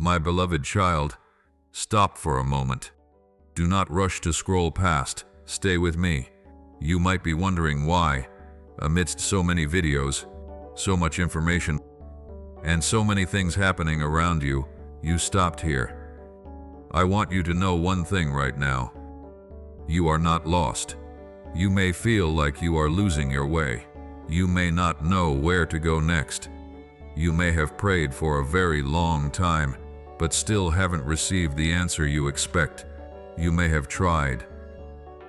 My beloved child, stop for a moment. Do not rush to scroll past. Stay with me. You might be wondering why, amidst so many videos, so much information, and so many things happening around you, you stopped here. I want you to know one thing right now. You are not lost. You may feel like you are losing your way. You may not know where to go next. You may have prayed for a very long time, but still haven't received the answer you expect. You may have tried,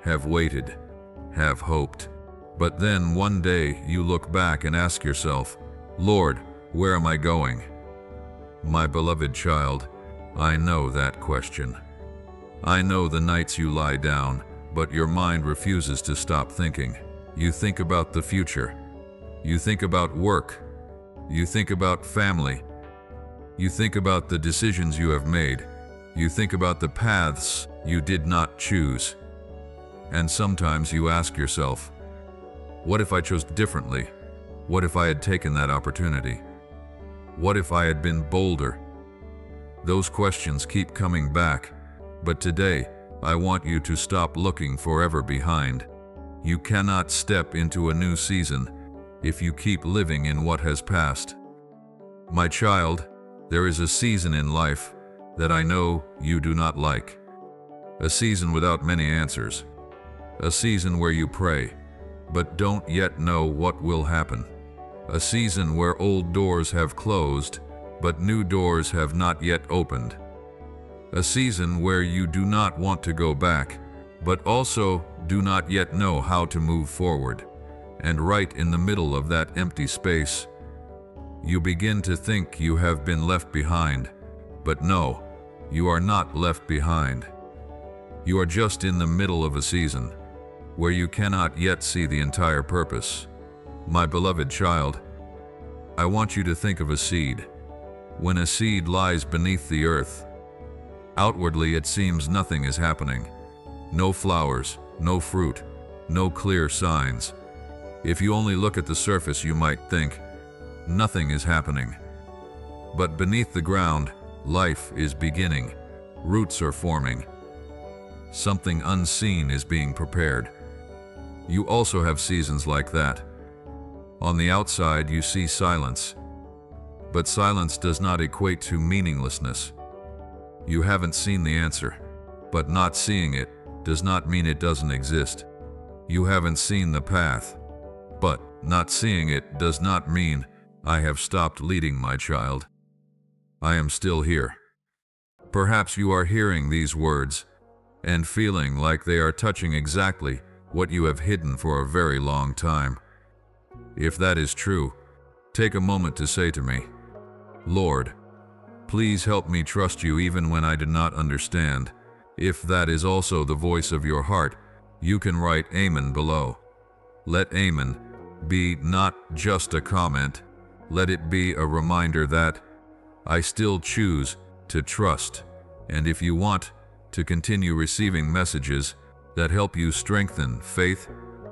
have waited, have hoped. But then one day you look back and ask yourself, Lord, where am I going? My beloved child, I know that question. I know the nights you lie down, but your mind refuses to stop thinking. You think about the future. You think about work. You think about family. You think about the decisions you have made. You think about the paths you did not choose. And sometimes you ask yourself, what if I chose differently? What if I had taken that opportunity? What if I had been bolder? Those questions keep coming back, but today I want you to stop looking forever behind. You cannot step into a new season if you keep living in what has passed. My child, there is a season in life that I know you do not like. A season without many answers. A season where you pray, but don't yet know what will happen. A season where old doors have closed, but new doors have not yet opened. A season where you do not want to go back, but also do not yet know how to move forward. And right in the middle of that empty space, you begin to think you have been left behind. But no, you are not left behind. You are just in the middle of a season where you cannot yet see the entire purpose. My beloved child, I want you to think of a seed. When a seed lies beneath the earth, outwardly it seems nothing is happening. No flowers, no fruit, no clear signs. If you only look at the surface, you might think, nothing is happening. But beneath the ground, life is beginning. Roots are forming. Something unseen is being prepared. You also have seasons like that. On the outside, you see silence. But silence does not equate to meaninglessness. You haven't seen the answer, but not seeing it does not mean it doesn't exist. You haven't seen the path, but not seeing it does not mean I have stopped leading, my child. I am still here. Perhaps you are hearing these words and feeling like they are touching exactly what you have hidden for a very long time. If that is true, take a moment to say to me, Lord, please help me trust you even when I do not understand. If that is also the voice of your heart, you can write Amen below. Let Amen be not just a comment, let it be a reminder that I still choose to trust. And if you want to continue receiving messages that help you strengthen faith,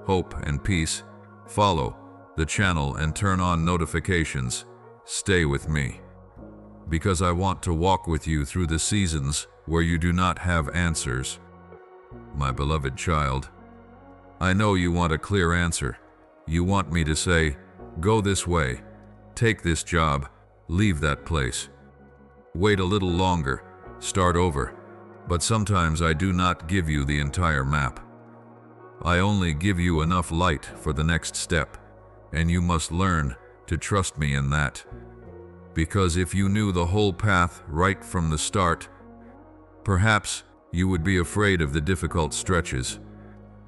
hope, and peace, follow the channel and turn on notifications. Stay with me, because I want to walk with you through the seasons where you do not have answers. My beloved child, I know you want a clear answer. You want me to say, go this way, take this job, leave that place. Wait a little longer, start over. But sometimes I do not give you the entire map. I only give you enough light for the next step, and you must learn to trust me in that. Because if you knew the whole path right from the start, perhaps you would be afraid of the difficult stretches.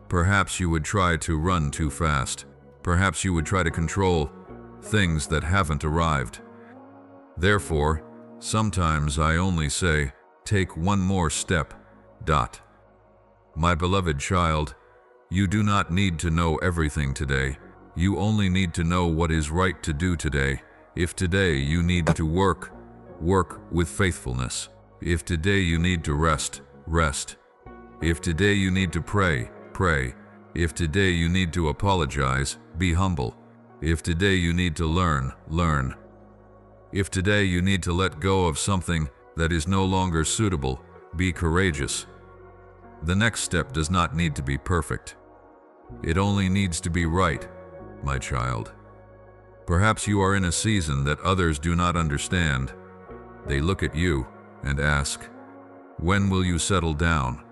Perhaps you would try to run too fast. Perhaps you would try to control things that haven't arrived. Therefore, sometimes I only say, take one more step. My beloved child, you do not need to know everything today. You only need to know what is right to do today. If today you need to work with faithfulness. If today you need to rest. If today you need to pray. If today you need to apologize, be humble. If today you need to learn. If today you need to let go of something that is no longer suitable, be courageous. The next step does not need to be perfect. It only needs to be right, my child. Perhaps you are in a season that others do not understand. They look at you and ask, when will you settle down?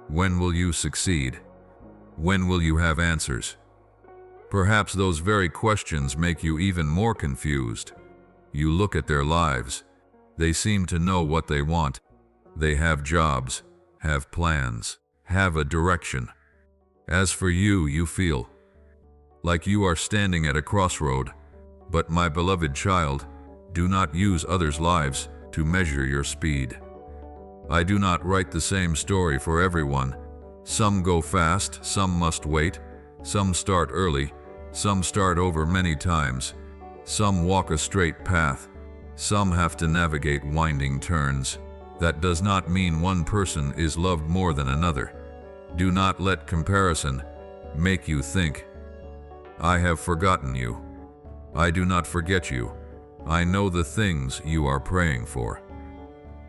When will you succeed? When will you have answers? Perhaps those very questions make you even more confused. You look at their lives. They seem to know what they want. They have jobs, have plans, have a direction. As for you, you feel like you are standing at a crossroad. But my beloved child, do not use others' lives to measure your speed. I do not write the same story for everyone. Some go fast, some must wait, some start early, some start over many times, some walk a straight path, some have to navigate winding turns. That does not mean one person is loved more than another. Do not let comparison make you think, I have forgotten you. I do not forget you. I know the things you are praying for.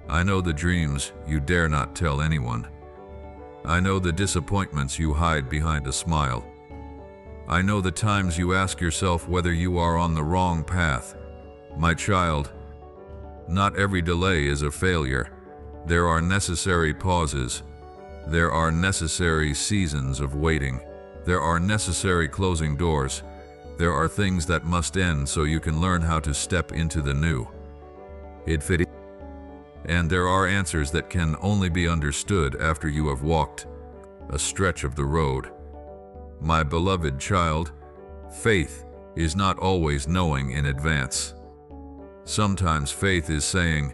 I know the dreams you dare not tell anyone. I know the disappointments you hide behind a smile. I know the times you ask yourself whether you are on the wrong path. My child, not every delay is a failure. There are necessary pauses. There are necessary seasons of waiting. There are necessary closing doors. There are things that must end so you can learn how to step into the new. And there are answers that can only be understood after you have walked a stretch of the road. My beloved child, faith is not always knowing in advance. Sometimes faith is saying,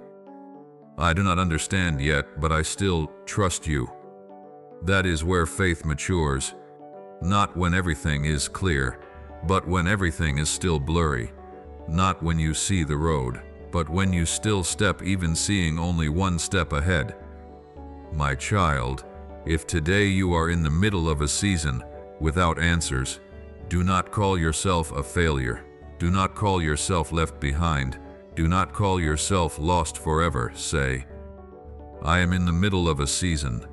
I do not understand yet, but I still trust you. That is where faith matures, not when everything is clear, but when everything is still blurry. Not when you see the road, but when you still step, even seeing only one step ahead. My child, if today you are in the middle of a season without answers, do not call yourself a failure. Do not call yourself left behind. Do not call yourself lost forever. Say, I am in the middle of a season,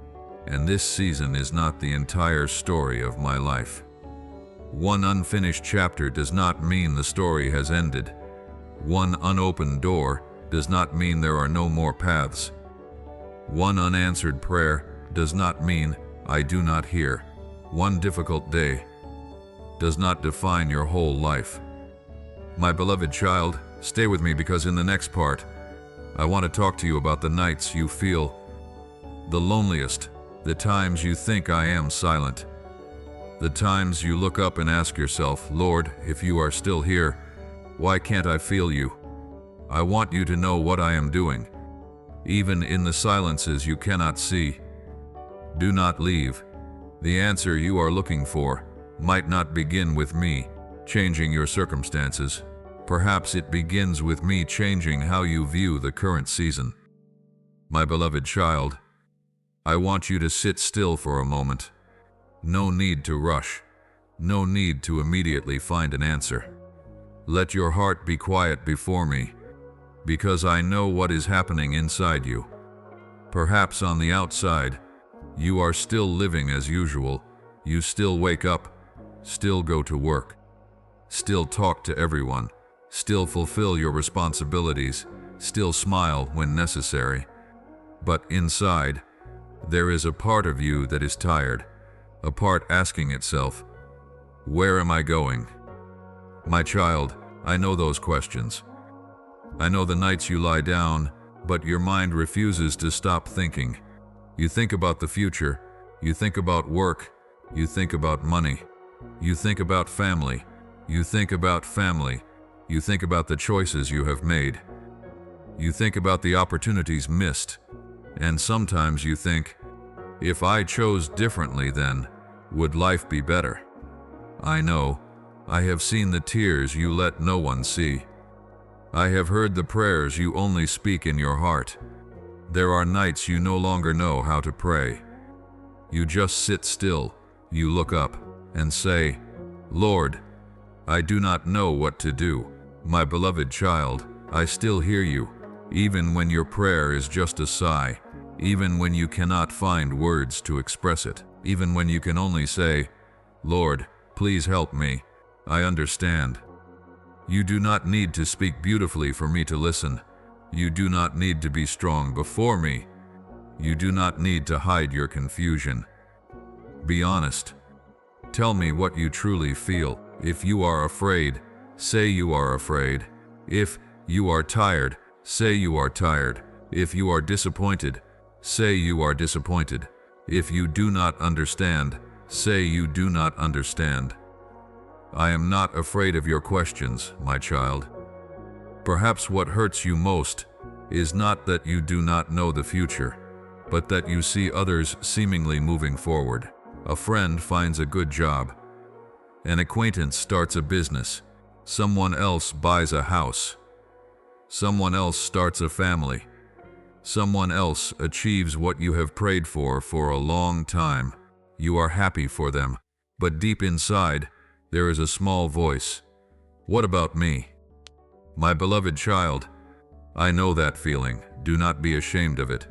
and this season is not the entire story of my life. One unfinished chapter does not mean the story has ended. One unopened door does not mean there are no more paths. One unanswered prayer does not mean I do not hear. One difficult day does not define your whole life. My beloved child, stay with me, because in the next part, I want to talk to you about the nights you feel the loneliest, the times you think I am silent. The times you look up and ask yourself, Lord, if you are still here, why can't I feel you? I want you to know what I am doing, even in the silences you cannot see. Do not leave. The answer you are looking for might not begin with me changing your circumstances. Perhaps it begins with me changing how you view the current season. My beloved child, I want you to sit still for a moment. No need to rush. No need to immediately find an answer. Let your heart be quiet before me, because I know what is happening inside you. Perhaps on the outside, you are still living as usual. You still wake up, still go to work, still talk to everyone, still fulfill your responsibilities, still smile when necessary. But inside, there is a part of you that is tired, a part asking itself, where am I going? My child, I know those questions. I know the nights you lie down, but your mind refuses to stop thinking. You think about the future, you think about work, you think about money, you think about family, you think about family, you think about the choices you have made. You think about the opportunities missed, and sometimes you think, if I chose differently then, would life be better? I know. I have seen the tears you let no one see. I have heard the prayers you only speak in your heart. There are nights you no longer know how to pray. You just sit still, you look up, and say, Lord, I do not know what to do. My beloved child, I still hear you. even when your prayer is just a sigh, even when you cannot find words to express it, even when you can only say, "Lord, please help me. I understand." You do not need to speak beautifully for me to listen. You do not need to be strong before me. You do not need to hide your confusion. Be honest. Tell me what you truly feel. If you are afraid, say you are afraid. If you are tired, say you are tired. If you are disappointed, say you are disappointed. If you do not understand, say you do not understand. I am not afraid of your questions, my child. Perhaps what hurts you most is not that you do not know the future, but that you see others seemingly moving forward. A friend finds a good job. An acquaintance starts a business. Someone else buys a house. Someone else starts a family. Someone else achieves what you have prayed for a long time. You are happy for them, but deep inside, there is a small voice. What about me? My beloved child, I know that feeling. Do not be ashamed of it.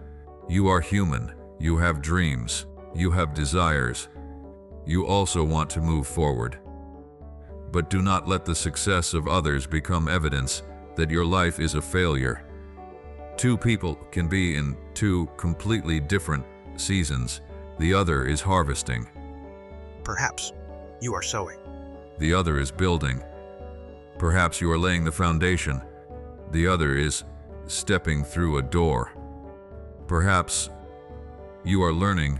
You are human. You have dreams. You have desires. You also want to move forward. But do not let the success of others become evidence that your life is a failure. Two people can be in two completely different seasons. The other is harvesting. Perhaps you are sowing. The other is building. Perhaps you are laying the foundation. The other is stepping through a door. Perhaps you are learning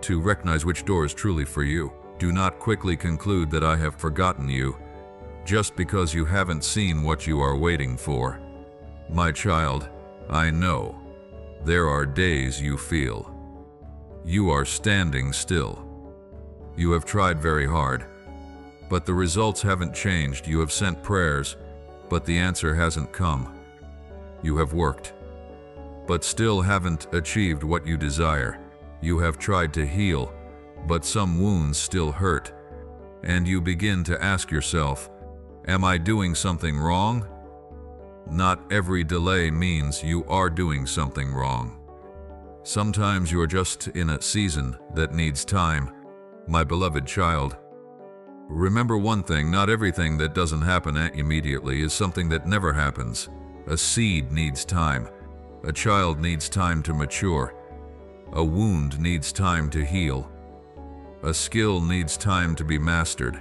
to recognize which door is truly for you. Do not quickly conclude that I have forgotten you, just because you haven't seen what you are waiting for. My child, I know. There are days you feel. You are standing still. You have tried very hard, but the results haven't changed. You have sent prayers, but the answer hasn't come. You have worked, but still haven't achieved what you desire. You have tried to heal, but some wounds still hurt. And you begin to ask yourself, am I doing something wrong? Not every delay means you are doing something wrong. Sometimes you're just in a season that needs time. My beloved child, remember one thing, not everything that doesn't happen immediately is something that never happens. A seed needs time. A child needs time to mature. A wound needs time to heal. A skill needs time to be mastered.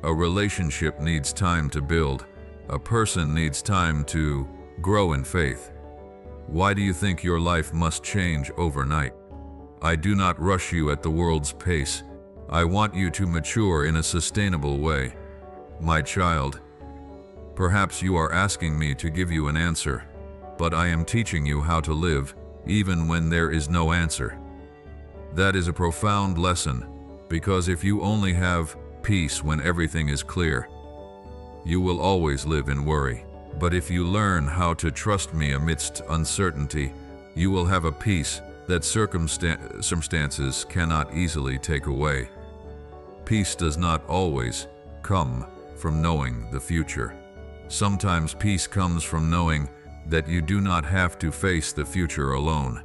A relationship needs time to build. A person needs time to grow in faith. Why do you think your life must change overnight? I do not rush you at the world's pace. I want you to mature in a sustainable way. My child, perhaps you are asking me to give you an answer, but I am teaching you how to live even when there is no answer. That is a profound lesson, because if you only have peace when everything is clear, you will always live in worry. But if you learn how to trust me amidst uncertainty, you will have a peace that circumstances cannot easily take away. Peace does not always come from knowing the future. Sometimes peace comes from knowing that you do not have to face the future alone.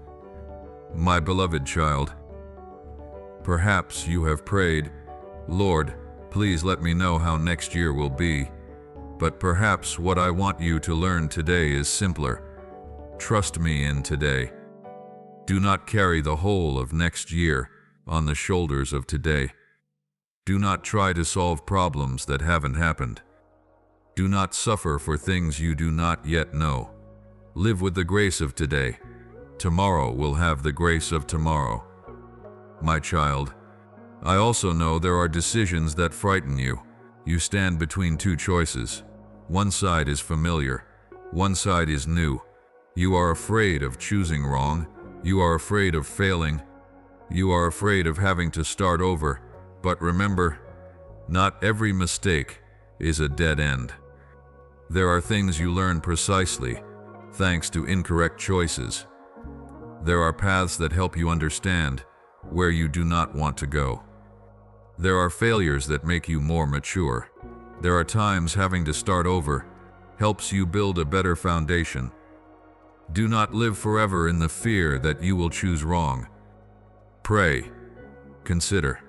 My beloved child, perhaps you have prayed, "Lord, please let me know how next year will be." But perhaps what I want you to learn today is simpler. Trust me in today. Do not carry the whole of next year on the shoulders of today. Do not try to solve problems that haven't happened. Do not suffer for things you do not yet know. Live with the grace of today. Tomorrow will have the grace of tomorrow. My child, I also know there are decisions that frighten you. You stand between two choices. One side is familiar. One side is new. You are afraid of choosing wrong. You are afraid of failing. You are afraid of having to start over. But remember, not every mistake is a dead end. There are things you learn precisely thanks to incorrect choices. There are paths that help you understand where you do not want to go. There are failures that make you more mature. There are times having to start over helps you build a better foundation. Do not live forever in the fear that you will choose wrong. Pray, consider,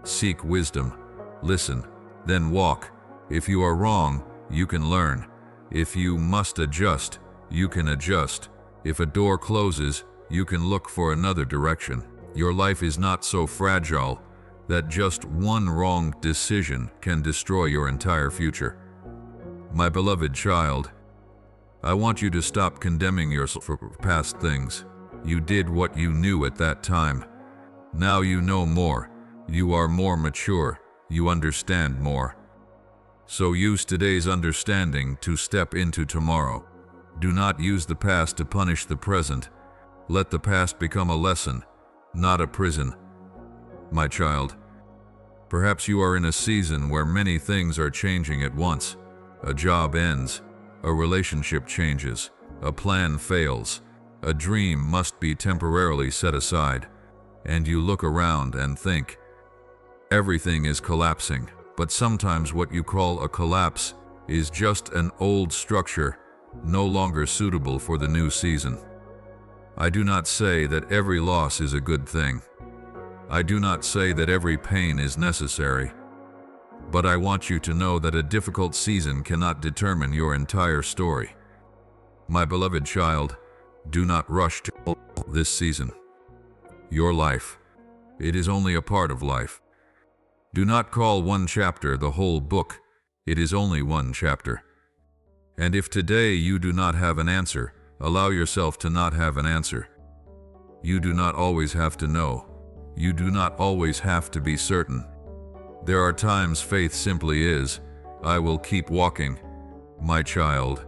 seek wisdom, listen, then walk. If you are wrong, you can learn. If you must adjust, you can adjust. If a door closes, you can look for another direction. Your life is not so fragile that just one wrong decision can destroy your entire future. My beloved child, I want you to stop condemning yourself for past things. You did what you knew at that time. Now you know more. You are more mature. You understand more. So use today's understanding to step into tomorrow. Do not use the past to punish the present. Let the past become a lesson, not a prison. My child, perhaps you are in a season where many things are changing at once. A job ends, a relationship changes, a plan fails, a dream must be temporarily set aside, and you look around and think, everything is collapsing. But sometimes what you call a collapse is just an old structure, no longer suitable for the new season. I do not say that every loss is a good thing. I do not say that every pain is necessary. But I want you to know that a difficult season cannot determine your entire story. My beloved child, do not rush to this season. Your life, it is only a part of life. Do not call one chapter the whole book. It is only one chapter. And if today you do not have an answer, allow yourself to not have an answer. You do not always have to know. You do not always have to be certain. There are times faith simply is, I will keep walking, my child.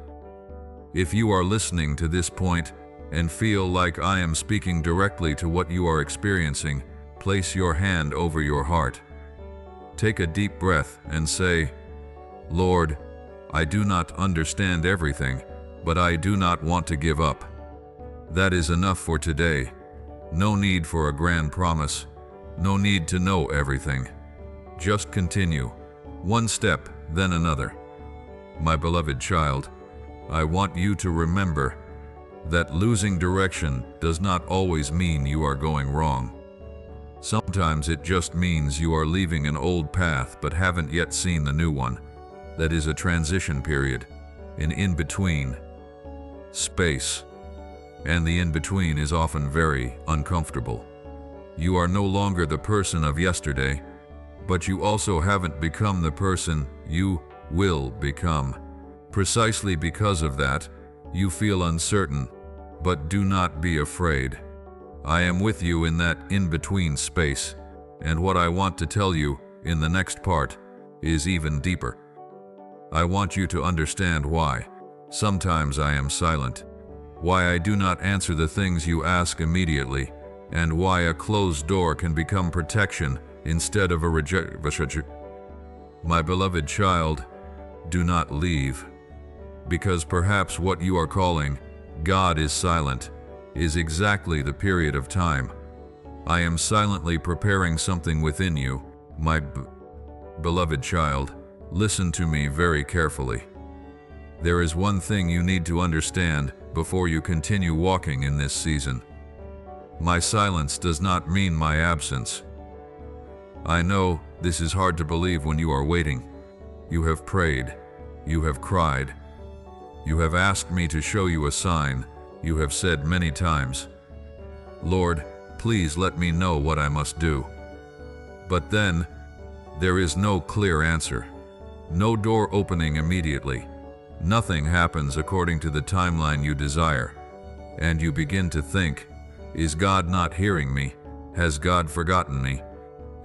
If you are listening to this point and feel like I am speaking directly to what you are experiencing, place your hand over your heart. Take a deep breath and say, Lord, I do not understand everything, but I do not want to give up. That is enough for today. No need for a grand promise. No need to know everything. Just continue, one step, then another. My beloved child, I want you to remember that losing direction does not always mean you are going wrong. Sometimes it just means you are leaving an old path but haven't yet seen the new one. That is a transition period, an in-between space. And the in-between is often very uncomfortable. You are no longer the person of yesterday, but you also haven't become the person you will become. Precisely because of that, you feel uncertain, but do not be afraid. I am with you in that in-between space, and what I want to tell you in the next part is even deeper. I want you to understand why sometimes I am silent, why I do not answer the things you ask immediately, and why a closed door can become protection instead of a rejection. My beloved child, do not leave, because perhaps what you are calling God is silent is exactly the period of time. I am silently preparing something within you, my beloved child. Listen to me very carefully. There is one thing you need to understand before you continue walking in this season. My silence does not mean my absence. I know this is hard to believe when you are waiting. You have prayed. You have cried. You have asked me to show you a sign. You have said many times, Lord, please let me know what I must do. But then, there is no clear answer. No door opening immediately. Nothing happens according to the timeline you desire. And you begin to think, is God not hearing me? Has God forgotten me?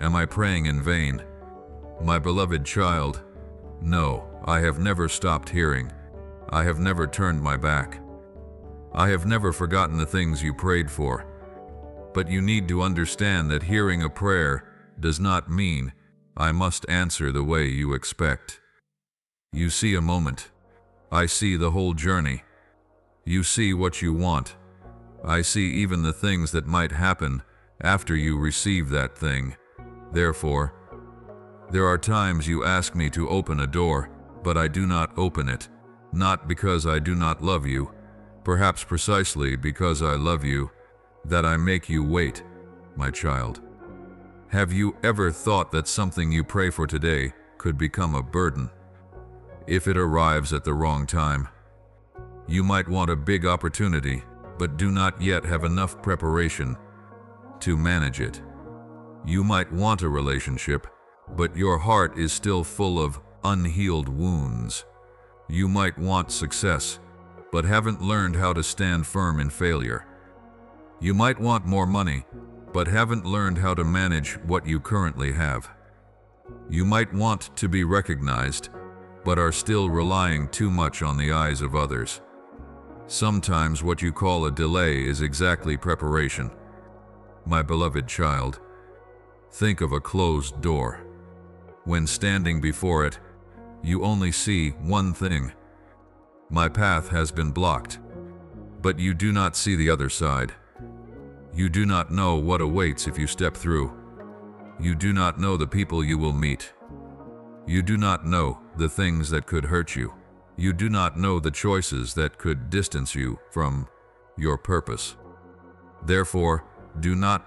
Am I praying in vain? My beloved child, no, I have never stopped hearing. I have never turned my back. I have never forgotten the things you prayed for. But you need to understand that hearing a prayer does not mean I must answer the way you expect. You see a moment. I see the whole journey. You see what you want. I see even the things that might happen after you receive that thing. Therefore, there are times you ask me to open a door, but I do not open it, not because I do not love you, Perhaps precisely because I love you, that I make you wait, my child. Have you ever thought that something you pray for today could become a burden? If it arrives at the wrong time, you might want a big opportunity, but do not yet have enough preparation to manage it. You might want a relationship, but your heart is still full of unhealed wounds. You might want success, but haven't learned how to stand firm in failure. You might want more money, but haven't learned how to manage what you currently have. You might want to be recognized, but are still relying too much on the eyes of others. Sometimes what you call a delay is exactly preparation. My beloved child, think of a closed door. When standing before it, you only see one thing. My path has been blocked, but you do not see the other side. You do not know what awaits if you step through. You do not know the people you will meet. You do not know the things that could hurt you. You do not know the choices that could distance you from your purpose. Therefore, do not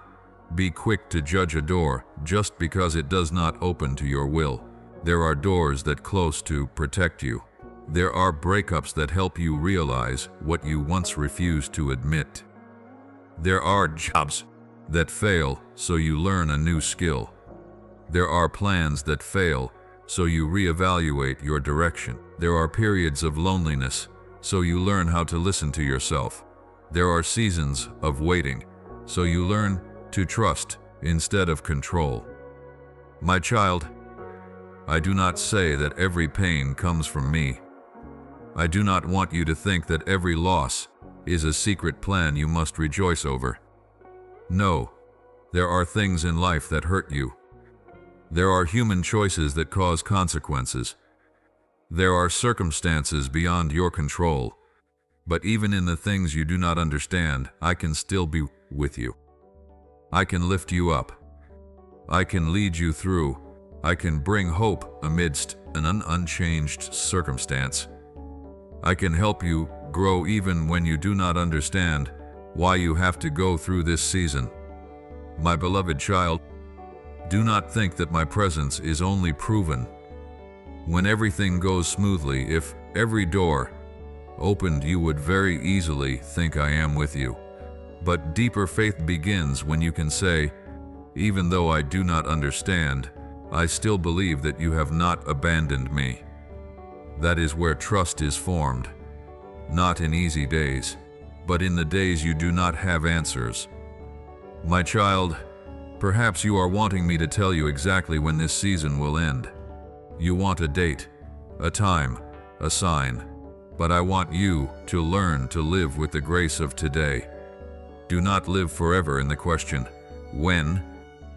be quick to judge a door just because it does not open to your will. There are doors that close to protect you. There are breakups that help you realize what you once refused to admit. There are jobs that fail so you learn a new skill. There are plans that fail so you reevaluate your direction. There are periods of loneliness so you learn how to listen to yourself. There are seasons of waiting so you learn to trust instead of control. My child, I do not say that every pain comes from me. I do not want you to think that every loss is a secret plan you must rejoice over. No, there are things in life that hurt you. There are human choices that cause consequences. There are circumstances beyond your control. But even in the things you do not understand, I can still be with you. I can lift you up. I can lead you through. I can bring hope amidst an unchanged circumstance. I can help you grow even when you do not understand why you have to go through this season. My beloved child, do not think that my presence is only proven when everything goes smoothly. If every door opened, you would very easily think I am with you. But deeper faith begins when you can say, even though I do not understand, I still believe that you have not abandoned me. That is where trust is formed, not in easy days, but in the days you do not have answers. My child, perhaps you are wanting me to tell you exactly when this season will end. You want a date, a time, a sign, but I want you to learn to live with the grace of today. Do not live forever in the question, when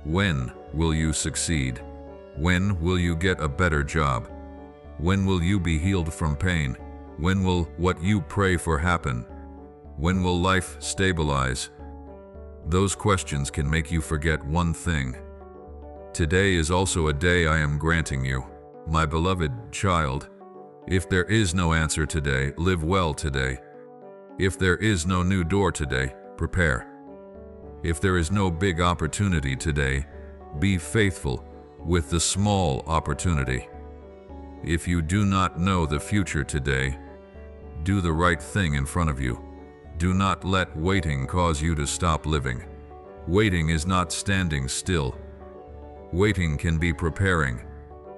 will you succeed? When will you get a better job? When will you be healed from pain? When will what you pray for happen? When will life stabilize? Those questions can make you forget one thing. Today is also a day I am granting you, my beloved child. If there is no answer today, live well today. If there is no new door today, prepare. If there is no big opportunity today, be faithful with the small opportunity. If you do not know the future today, do the right thing in front of you. Do not let waiting cause you to stop living. Waiting is not standing still. Waiting can be preparing.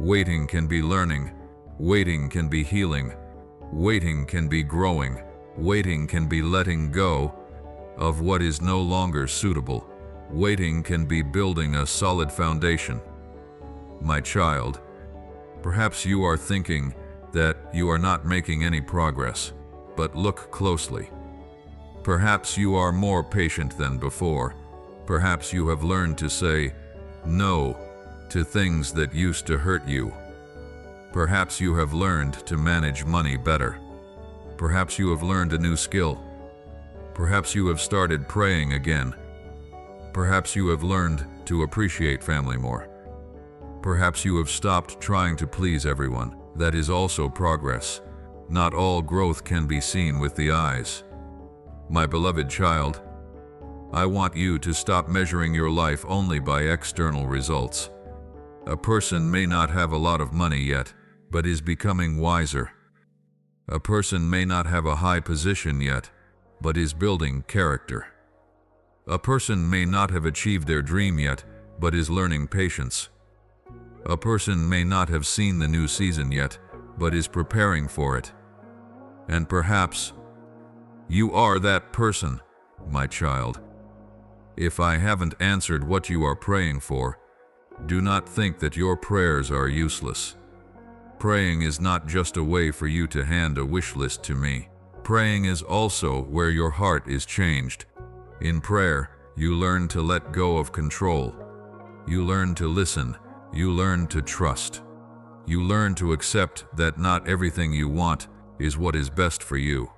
Waiting can be learning. Waiting can be healing. Waiting can be growing. Waiting can be letting go of what is no longer suitable. Waiting can be building a solid foundation. My child, perhaps you are thinking that you are not making any progress, but look closely. Perhaps you are more patient than before. Perhaps you have learned to say no to things that used to hurt you. Perhaps you have learned to manage money better. Perhaps you have learned a new skill. Perhaps you have started praying again. Perhaps you have learned to appreciate family more. Perhaps you have stopped trying to please everyone. That is also progress. Not all growth can be seen with the eyes. My beloved child, I want you to stop measuring your life only by external results. A person may not have a lot of money yet, but is becoming wiser. A person may not have a high position yet, but is building character. A person may not have achieved their dream yet, but is learning patience. A person may not have seen the new season yet, but is preparing for it. And perhaps you are that person, my child. If I haven't answered what you are praying for, do not think that your prayers are useless. Praying is not just a way for you to hand a wish list to me. Praying is also where your heart is changed. In prayer, you learn to let go of control. You learn to listen. You learn to trust. You learn to accept that not everything you want is what is best for you.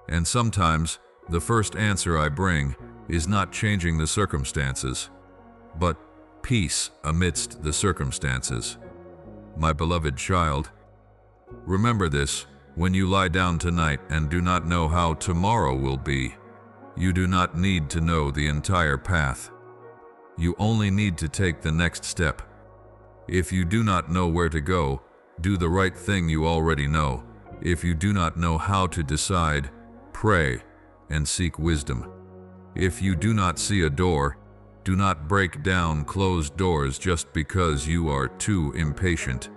And sometimes, the first answer I bring is not changing the circumstances, but peace amidst the circumstances. My beloved child, remember this when you lie down tonight and do not know how tomorrow will be. You do not need to know the entire path. You only need to take the next step. If you do not know where to go, do the right thing you already know. If you do not know how to decide, pray and seek wisdom. If you do not see a door, do not break down closed doors just because you are too impatient.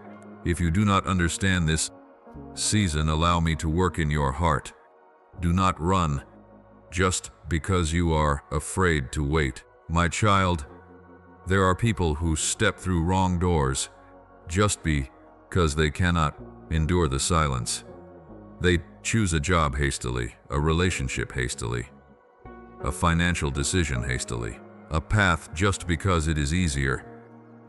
If you do not understand this season, allow me to work in your heart. Do not run just because you are afraid to wait. My child, there are people who step through wrong doors just because they cannot endure the silence. They choose a job hastily, a relationship hastily, a financial decision hastily, a path just because it is easier,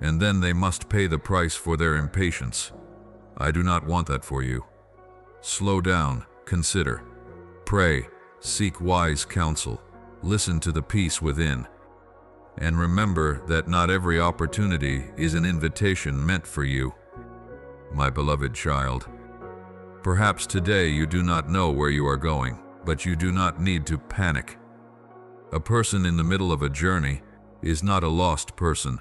and then they must pay the price for their impatience. I do not want that for you. Slow down, consider, pray, seek wise counsel, listen to the peace within, and remember that not every opportunity is an invitation meant for you. My beloved child, perhaps today you do not know where you are going, but you do not need to panic. A person in the middle of a journey is not a lost person.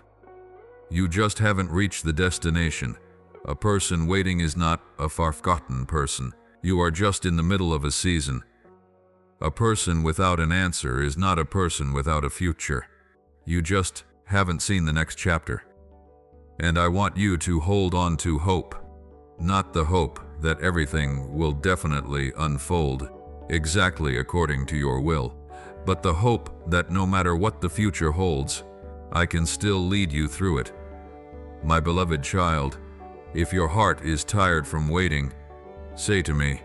You just haven't reached the destination. A person waiting is not a forgotten person. You are just in the middle of a season. A person without an answer is not a person without a future. You just haven't seen the next chapter. And I want you to hold on to hope, not the hope that everything will definitely unfold exactly according to your will, but the hope that no matter what the future holds, I can still lead you through it. My beloved child, if your heart is tired from waiting, say to me,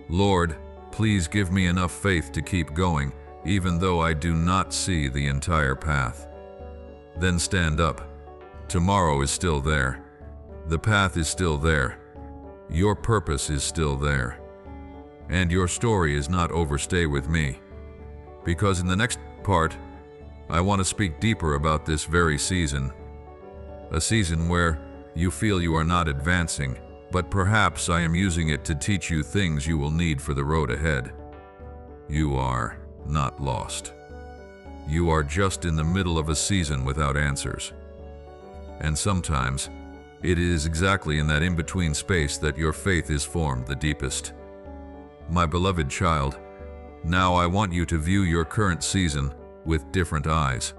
Lord, please give me enough faith to keep going, even though I do not see the entire path. Then stand up. Tomorrow is still there. The path is still there. Your purpose is still there. And your story is not over. Stay with me. Because in the next part, I want to speak deeper about this very season. A season where you feel you are not advancing, but perhaps I am using it to teach you things you will need for the road ahead. You are not lost. You are just in the middle of a season without answers. And sometimes, it is exactly in that in-between space that your faith is formed the deepest. My beloved child, now I want you to view your current season with different eyes.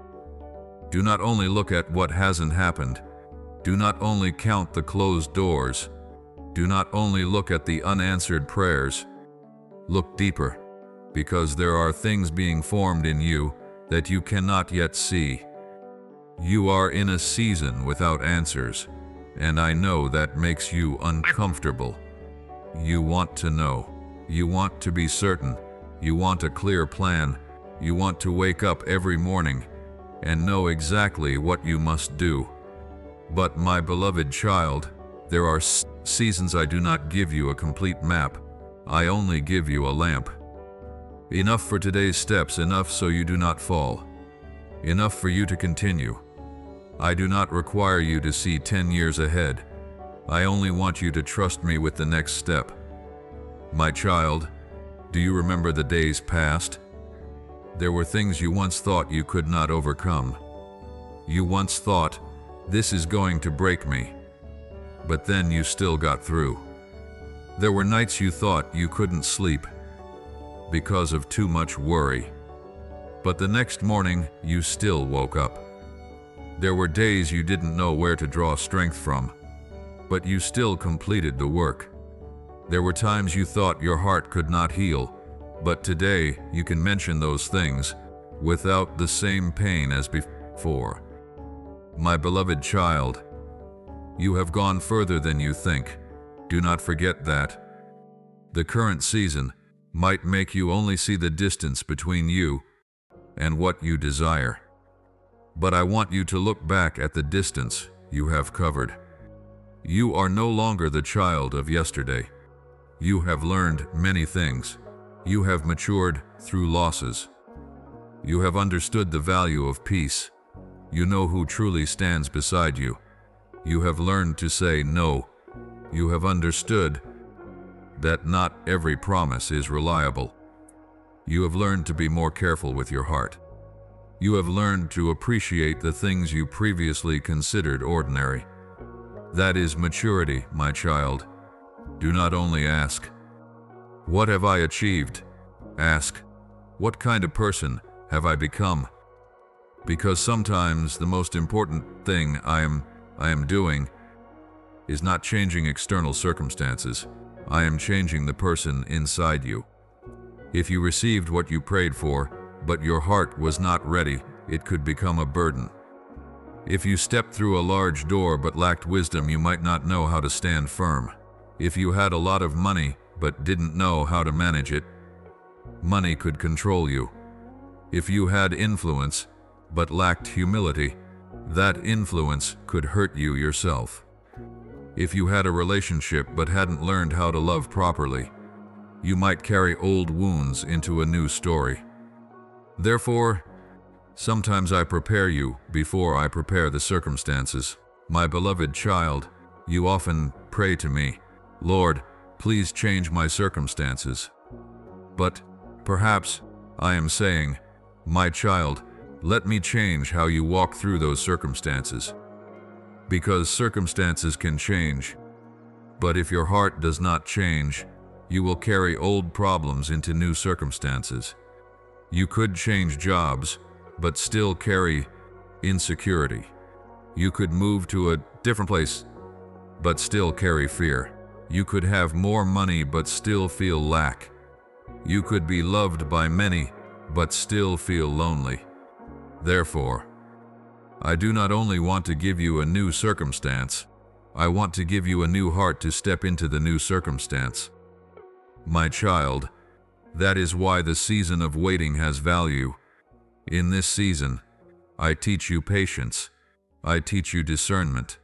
Do not only look at what hasn't happened. Do not only count the closed doors. Do not only look at the unanswered prayers. Look deeper, because there are things being formed in you that you cannot yet see. You are in a season without answers, and I know that makes you uncomfortable. You want to know. You want to be certain. You want a clear plan. You want to wake up every morning and know exactly what you must do. But my beloved child, there are seasons I do not give you a complete map. I only give you a lamp. Enough for today's steps, enough so you do not fall. Enough for you to continue. I do not require you to see 10 years ahead. I only want you to trust me with the next step. My child, Do you remember the days past? There were things you once thought you could not overcome. You once thought, this is going to break me. But then you still got through. There were nights you thought you couldn't sleep because of too much worry. But the next morning, you still woke up. There were days you didn't know where to draw strength from, but you still completed the work. There were times you thought your heart could not heal, but today you can mention those things without the same pain as before. My beloved child, you have gone further than you think. Do not forget that. The current season might make you only see the distance between you and what you desire. But I want you to look back at the distance you have covered. You are no longer the child of yesterday. You have learned many things. You have matured through losses. You have understood the value of peace. You know who truly stands beside you. You have learned to say no. You have understood that not every promise is reliable. You have learned to be more careful with your heart. You have learned to appreciate the things you previously considered ordinary. That is maturity, my child. Do not only ask, what have I achieved? Ask, what kind of person have I become? Because sometimes the most important thing I am doing is not changing external circumstances. I am changing the person inside you. If you received what you prayed for, but your heart was not ready, it could become a burden. If you stepped through a large door but lacked wisdom, you might not know how to stand firm. If you had a lot of money but didn't know how to manage it, money could control you. If you had influence but lacked humility, that influence could hurt you yourself. If you had a relationship but hadn't learned how to love properly, you might carry old wounds into a new story. Therefore, sometimes I prepare you before I prepare the circumstances. My beloved child, you often pray to me, Lord, please change my circumstances. But perhaps I am saying, my child, let me change how you walk through those circumstances. Because circumstances can change, but if your heart does not change, you will carry old problems into new circumstances. You could change jobs, but still carry insecurity. You could move to a different place, but still carry fear. You could have more money, but still feel lack. You could be loved by many, but still feel lonely. Therefore, I do not only want to give you a new circumstance, I want to give you a new heart to step into the new circumstance. My child, that is why the season of waiting has value. In this season, I teach you patience. I teach you discernment.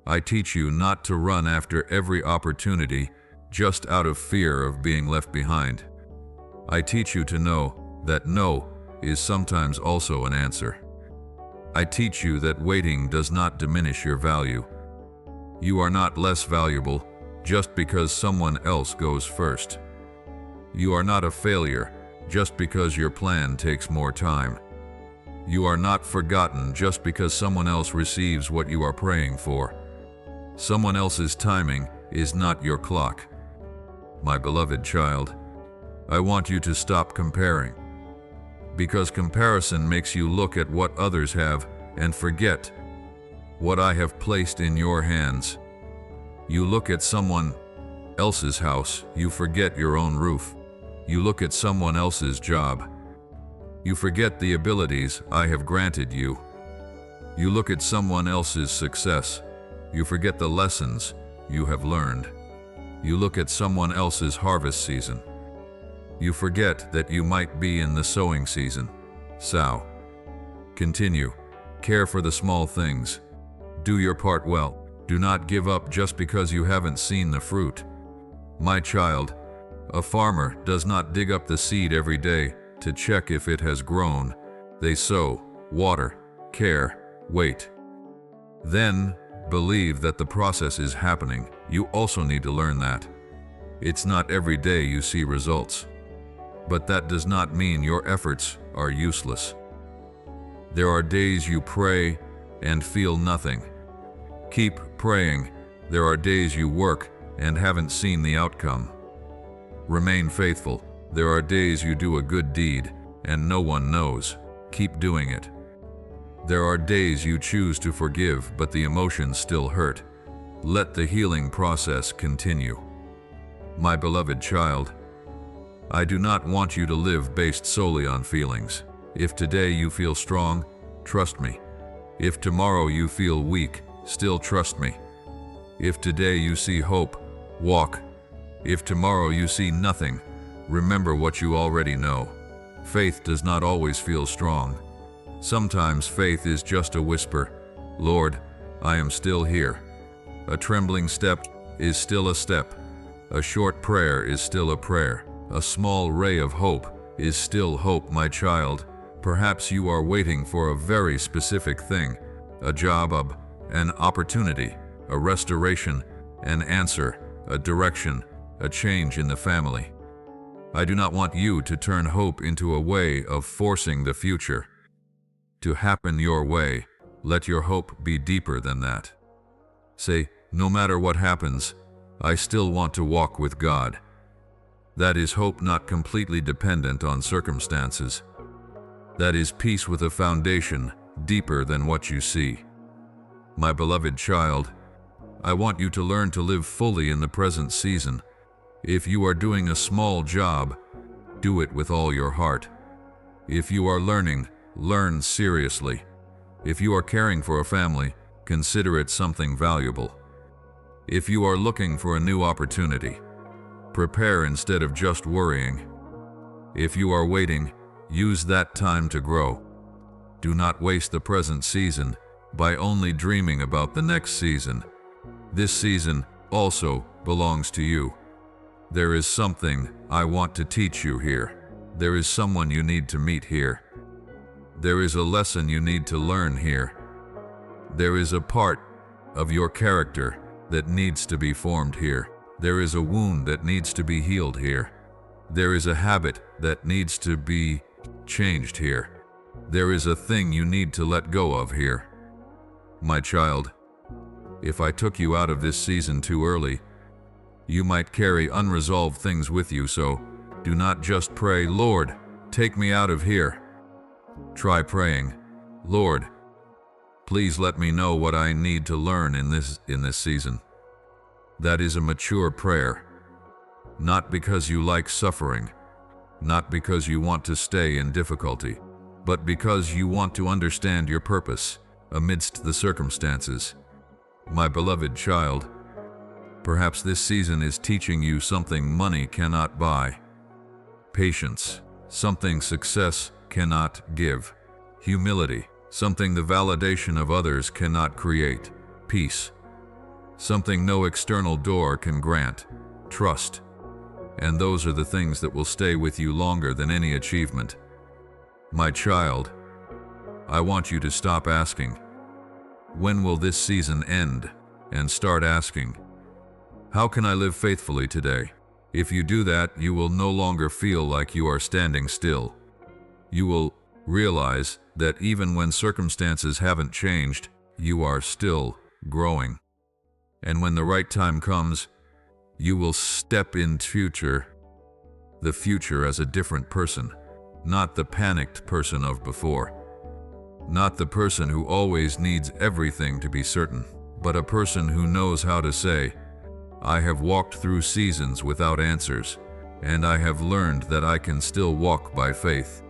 I teach you not to run after every opportunity just out of fear of being left behind. I teach you to know that no is sometimes also an answer. I teach you that waiting does not diminish your value. You are not less valuable just because someone else goes first. You are not a failure just because your plan takes more time. You are not forgotten just because someone else receives what you are praying for. Someone else's timing is not your clock. My beloved child, I want you to stop comparing. Because comparison makes you look at what others have and forget what I have placed in your hands. You look at someone else's house, you forget your own roof. You look at someone else's job. You forget the abilities I have granted you. You look at someone else's success. You forget the lessons you have learned. You look at someone else's harvest season. You forget that you might be in the sowing season. So, continue. Care for the small things. Do your part well. Do not give up just because you haven't seen the fruit. My child, a farmer does not dig up the seed every day to check if it has grown. They sow, water, care, wait. Then, believe that the process is happening. You also need to learn that. It's not every day you see results. but that does not mean your efforts are useless. There are days you pray and feel nothing. Keep praying. There are days you work and haven't seen the outcome. Remain faithful. There are days you do a good deed and no one knows. Keep doing it. There are days you choose to forgive, but the emotions still hurt. Let the healing process continue. My beloved child, I do not want you to live based solely on feelings. If today you feel strong, trust me. If tomorrow you feel weak, still trust me. If today you see hope, walk. If tomorrow you see nothing, remember what you already know. Faith does not always feel strong. Sometimes faith is just a whisper, "Lord, I am still here." A trembling step is still a step. A short prayer is still a prayer. A small ray of hope is still hope, my child. Perhaps you are waiting for a very specific thing, a job, an opportunity, a restoration, an answer, a direction, a change in the family. I do not want you to turn hope into a way of forcing the future to happen your way. Let your hope be deeper than that. Say, no matter what happens, I still want to walk with God. That is hope not completely dependent on circumstances. That is peace with a foundation deeper than what you see. My beloved child, I want you to learn to live fully in the present season. If you are doing a small job, do it with all your heart. If you are learning, learn seriously. If you are caring for a family, consider it something valuable. If you are looking for a new opportunity, prepare instead of just worrying. If you are waiting, use that time to grow. Do not waste the present season by only dreaming about the next season. This season also belongs to you. There is something I want to teach you here. There is someone you need to meet here. There is a lesson you need to learn here. There is a part of your character that needs to be formed here. There is a wound that needs to be healed here. There is a habit that needs to be changed here. There is a thing you need to let go of here. My child, if I took you out of this season too early, you might carry unresolved things with you, so do not just pray, "Lord, take me out of here." Try praying, "Lord, please let me know what I need to learn in this season." That is a mature prayer. Not because you like suffering, not because you want to stay in difficulty, but because you want to understand your purpose amidst the circumstances. My beloved child, perhaps this season is teaching you something money cannot buy. Patience, something success cannot give. Humility, something the validation of others cannot create. Peace, something no external door can grant. Trust, and those are the things that will stay with you longer than any achievement. My child, I want you to stop asking, "When will this season end?" and start asking, "How can I live faithfully today?" If you do that, you will no longer feel like you are standing still. You will realize that even when circumstances haven't changed, you are still growing. And when the right time comes, you will step into the future as a different person, not the panicked person of before, not the person who always needs everything to be certain, but a person who knows how to say, "I have walked through seasons without answers, and I have learned that I can still walk by faith."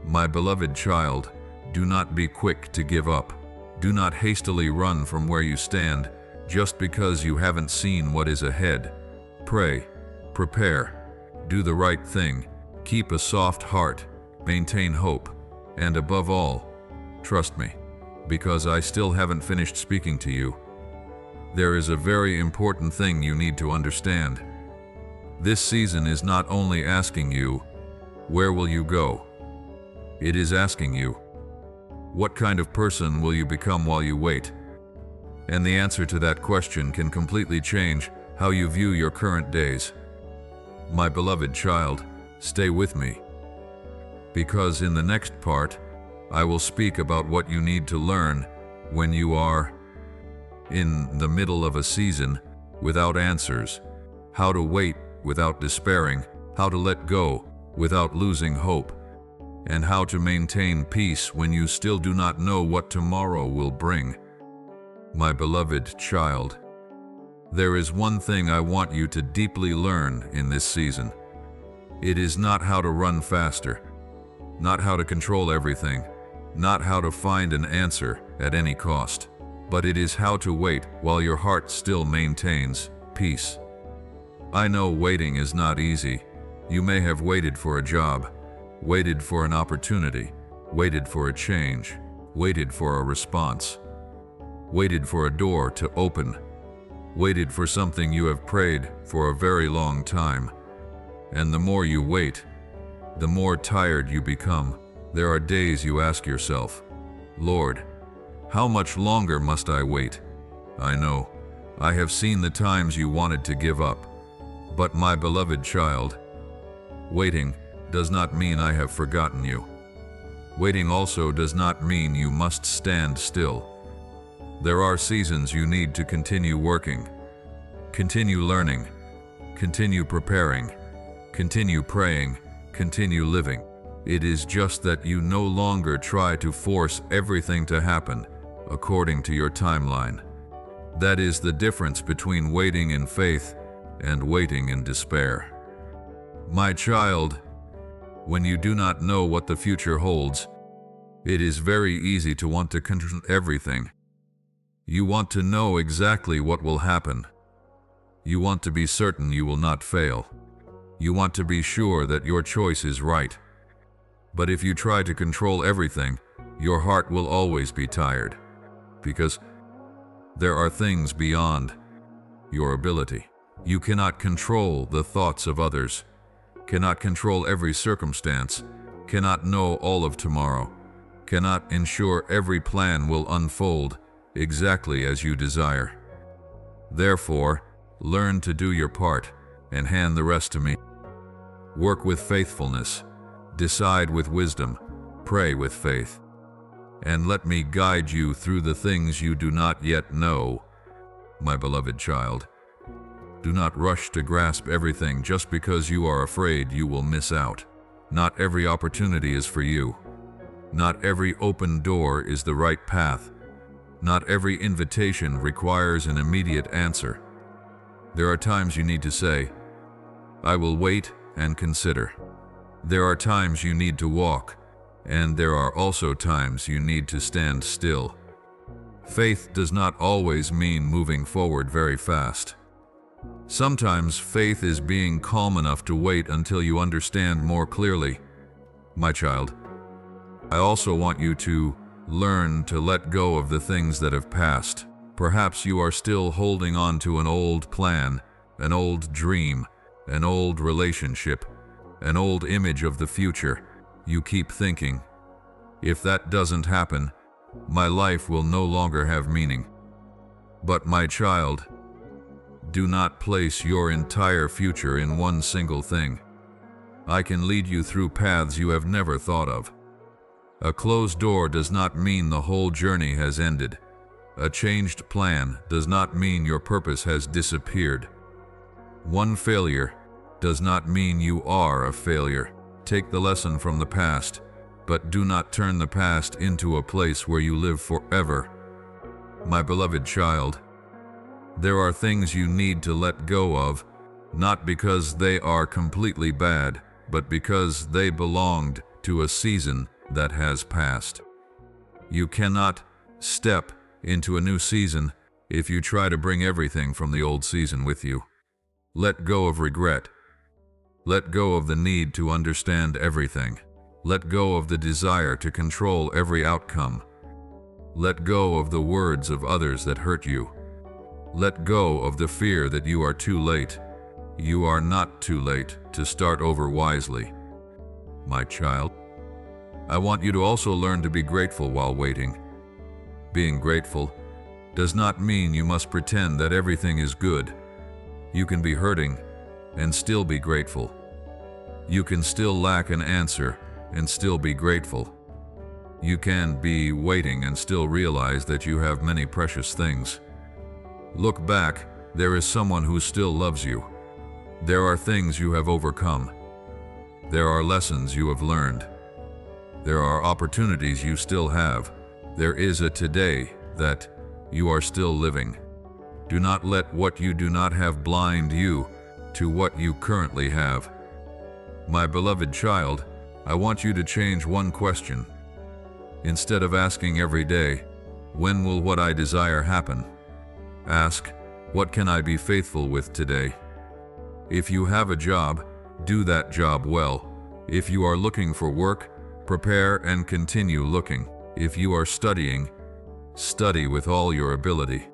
My beloved child, do not be quick to give up. Do not hastily run from where you stand just because you haven't seen what is ahead. Pray, prepare, do the right thing, keep a soft heart, maintain hope, and above all, trust me, because I still haven't finished speaking to you. There is a very important thing you need to understand. This season is not only asking you, "Where will you go?" It is asking you, "What kind of person will you become while you wait?" And the answer to that question can completely change how you view your current days. My beloved child, Stay with me. Because in the next part, I will speak about what you need to learn when you are in the middle of a season without answers, how to wait without despairing, how to let go without losing hope, and how to maintain peace when you still do not know what tomorrow will bring. My beloved child, there is one thing I want you to deeply learn in this season. It is not how to run faster, not how to control everything, not how to find an answer at any cost, but it is how to wait while your heart still maintains peace. I know waiting is not easy. You may have waited for a job, waited for an opportunity, waited for a change, waited for a response, waited for a door to open, waited for something you have prayed for a very long time. And the more you wait, the more tired you become. There are days you ask yourself, Lord, how much longer must I wait? I know, I have seen the times you wanted to give up. But my beloved child, waiting does not mean I have forgotten you. Waiting also does not mean you must stand still. There are seasons you need to continue working, continue learning, continue preparing, continue praying, continue living. It is just that you no longer try to force everything to happen according to your timeline. That is the difference between waiting in faith and waiting in despair. My child, when you do not know what the future holds, it is very easy to want to control everything. You want to know exactly what will happen. You want to be certain you will not fail. You want to be sure that your choice is right. But if you try to control everything, your heart will always be tired, because there are things beyond your ability. You cannot control the thoughts of others, cannot control every circumstance, cannot know all of tomorrow, cannot ensure every plan will unfold exactly as you desire. Therefore, learn to do your part and hand the rest to me. Work with faithfulness, decide with wisdom, pray with faith, and let me guide you through the things you do not yet know. My beloved child, do not rush to grasp everything just because you are afraid you will miss out. Not every opportunity is for you. Not every open door is the right path. Not every invitation requires an immediate answer. There are times you need to say, I will wait and consider. There are times you need to walk, and there are also times you need to stand still. Faith does not always mean moving forward very fast. Sometimes faith is being calm enough to wait until you understand more clearly. My child, I also want you to learn to let go of the things that have passed. Perhaps you are still holding on to an old plan, an old dream, an old relationship, an old image of the future. You keep thinking, if that doesn't happen, my life will no longer have meaning. But my child, do not place your entire future in one single thing. I can lead you through paths you have never thought of. A closed door does not mean the whole journey has ended. A changed plan does not mean your purpose has disappeared. One failure does not mean you are a failure. Take the lesson from the past, but do not turn the past into a place where you live forever. My beloved child, there are things you need to let go of, not because they are completely bad, but because they belonged to a season that has passed. You cannot step into a new season if you try to bring everything from the old season with you. Let go of regret. Let go of the need to understand everything. Let go of the desire to control every outcome. Let go of the words of others that hurt you. Let go of the fear that you are too late. You are not too late to start over wisely. My child, I want you to also learn to be grateful while waiting. Being grateful does not mean you must pretend that everything is good. You can be hurting and still be grateful. You can still lack an answer and still be grateful. You can be waiting and still realize that you have many precious things. Look back, there is someone who still loves you. There are things you have overcome. There are lessons you have learned. There are opportunities you still have. There is a today that you are still living. Do not let what you do not have blind you to what you currently have. My beloved child, I want you to change one question. Instead of asking every day, "When will what I desire happen?" ask, "What can I be faithful with today?" If you have a job, do that job well. If you are looking for work, prepare and continue looking. If you are studying, study with all your ability.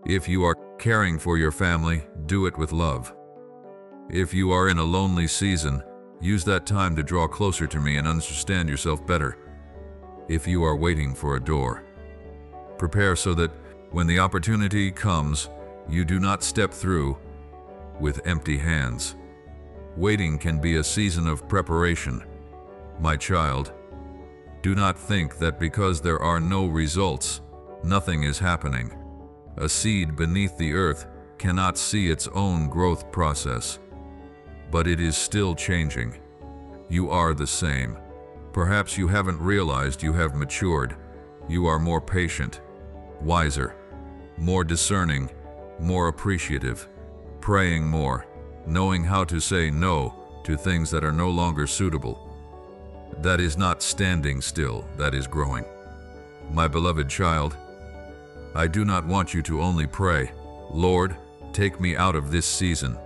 If you are caring for your family, do it with love. If you are in a lonely season, use that time to draw closer to me and understand yourself better. If you are waiting for a door, prepare so that when the opportunity comes, you do not step through with empty hands. Waiting can be a season of preparation. My child, do not think that because there are no results, nothing is happening. A seed beneath the earth cannot see its own growth process, but it is still changing. You are the same. Perhaps you haven't realized you have matured. You are more patient, wiser, more discerning, more appreciative, praying more, knowing how to say no to things that are no longer suitable. That is not standing still, that is growing. My beloved child, I do not want you to only pray, "Lord, take me out of this season."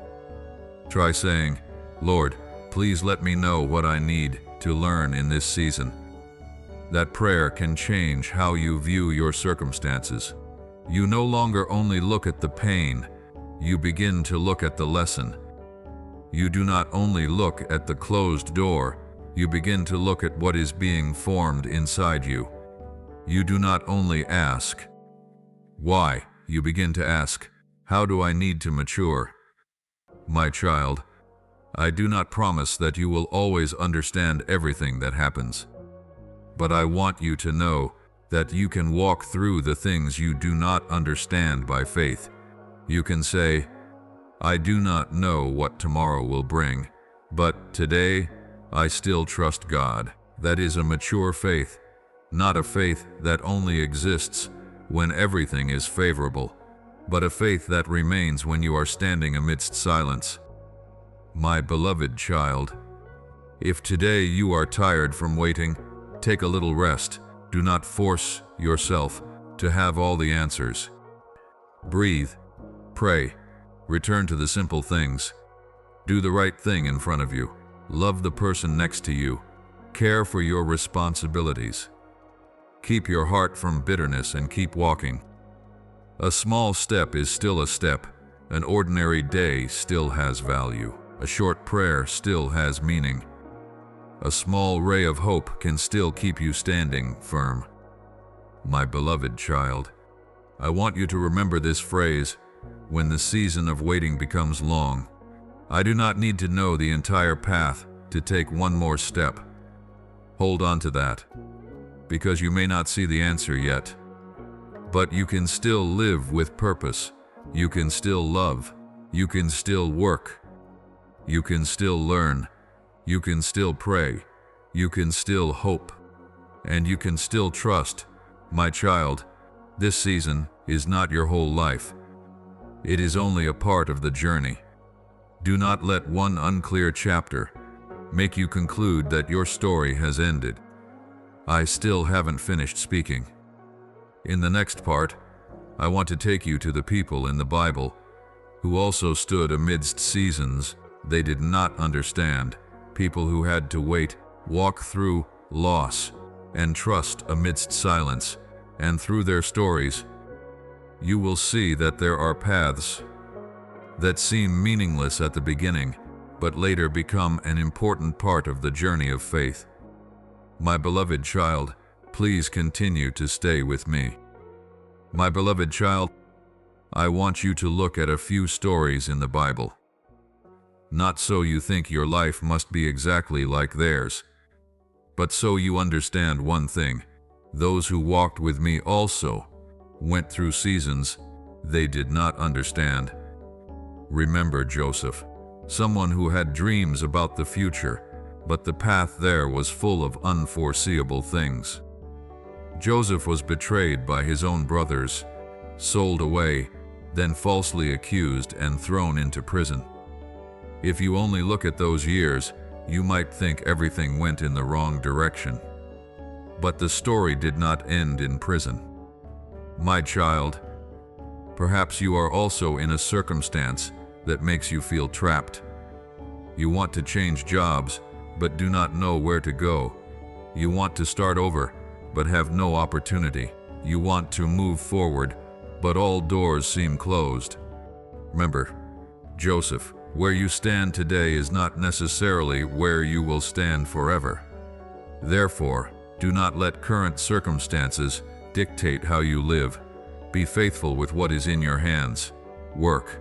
Try saying, "Lord, please let me know what I need to learn in this season." That prayer can change how you view your circumstances. You no longer only look at the pain, you begin to look at the lesson. You do not only look at the closed door, you begin to look at what is being formed inside you. You do not only ask, "Why?" You begin to ask, "How do I need to mature?" My child, I do not promise that you will always understand everything that happens. But I want you to know that you can walk through the things you do not understand by faith. You can say, "I do not know what tomorrow will bring, but today I still trust God." That is a mature faith, not a faith that only exists when everything is favorable, but a faith that remains when you are standing amidst silence. My beloved child, if today you are tired from waiting, take a little rest. Do not force yourself to have all the answers. Breathe, pray, return to the simple things. Do the right thing in front of you. Love the person next to you. Care for your responsibilities. Keep your heart from bitterness and keep walking. A small step is still a step. An ordinary day still has value. A short prayer still has meaning. A small ray of hope can still keep you standing firm. My beloved child, I want you to remember this phrase when the season of waiting becomes long. I do not need to know the entire path to take one more step. Hold on to that, because you may not see the answer yet. But you can still live with purpose. You can still love. You can still work. You can still learn. You can still pray. You can still hope. And you can still trust. My child, this season is not your whole life. It is only a part of the journey. Do not let one unclear chapter make you conclude that your story has ended. I still haven't finished speaking. In the next part, I want to take you to the people in the Bible who also stood amidst seasons they did not understand, people who had to wait, walk through loss, and trust amidst silence, and through their stories, you will see that there are paths that seem meaningless at the beginning, but later become an important part of the journey of faith. My beloved child, please continue to stay with me. My beloved child, I want you to look at a few stories in the Bible. not so you think your life must be exactly like theirs, but so you understand one thing: those who walked with me also went through seasons they did not understand. Remember Joseph, someone who had dreams about the future, but the path there was full of unforeseeable things. Joseph was betrayed by his own brothers, sold away, then falsely accused and thrown into prison. If you only look at those years, you might think everything went in the wrong direction. But the story did not end in prison. My child, perhaps you are also in a circumstance that makes you feel trapped. You want to change jobs, but do not know where to go. You want to start over, but have no opportunity. You want to move forward, but all doors seem closed. Remember, Joseph, where you stand today is not necessarily where you will stand forever. Therefore, do not let current circumstances dictate how you live. Be faithful with what is in your hands. Work,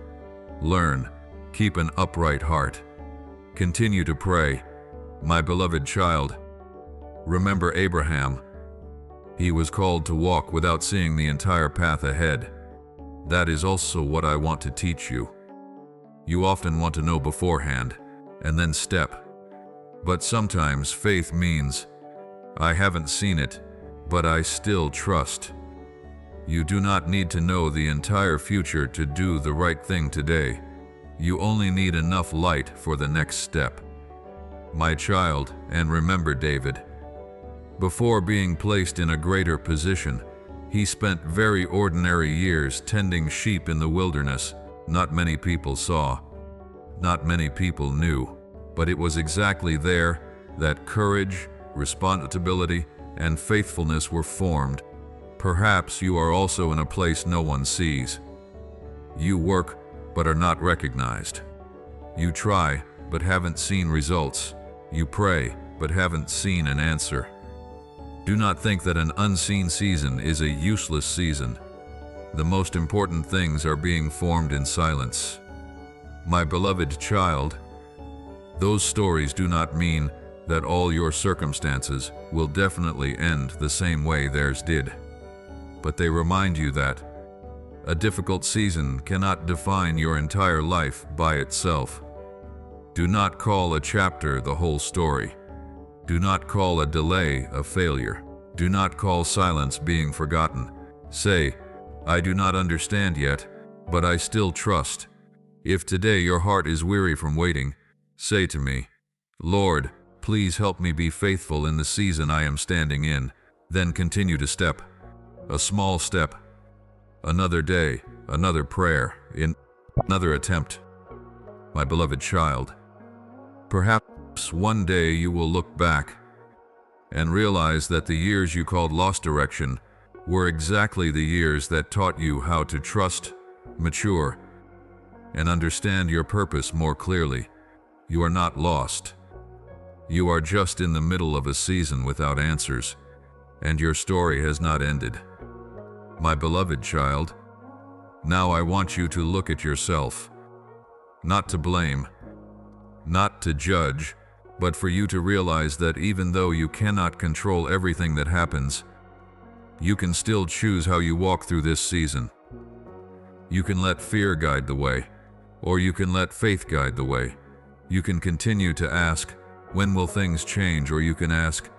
learn, keep an upright heart. Continue to pray. My beloved child, remember Abraham. He was called to walk without seeing the entire path ahead. That is also what I want to teach you. You often want to know beforehand, and then step. But sometimes faith means, I haven't seen it, but I still trust. You do not need to know the entire future to do the right thing today. You only need enough light for the next step. My child, and remember David. Before being placed in a greater position, he spent very ordinary years tending sheep in the wilderness. Not many people saw, not many people knew, but it was exactly there that courage, responsibility, and faithfulness were formed. Perhaps you are also in a place no one sees. You work, but are not recognized. You try, but haven't seen results. You pray, but haven't seen an answer. Do not think that an unseen season is a useless season. The most important things are being formed in silence. My beloved child, those stories do not mean that all your circumstances will definitely end the same way theirs did. But they remind you that a difficult season cannot define your entire life by itself. Do not call a chapter the whole story. Do not call a delay a failure. Do not call silence being forgotten. Say, I do not understand yet, but I still trust. If today your heart is weary from waiting, say to me, Lord, please help me be faithful in the season I am standing in. Then continue to step. A small step. Another day, another prayer, in another attempt. My beloved child, perhaps one day you will look back and realize that the years you called lost direction were exactly the years that taught you how to trust, mature, and understand your purpose more clearly. You are not lost. You are just in the middle of a season without answers, and your story has not ended. My beloved child, now I want you to look at yourself, not to blame, not to judge, but for you to realize that even though you cannot control everything that happens, you can still choose how you walk through this season. You can let fear guide the way, or you can let faith guide the way. You can continue to ask, when will things change? Or you can ask,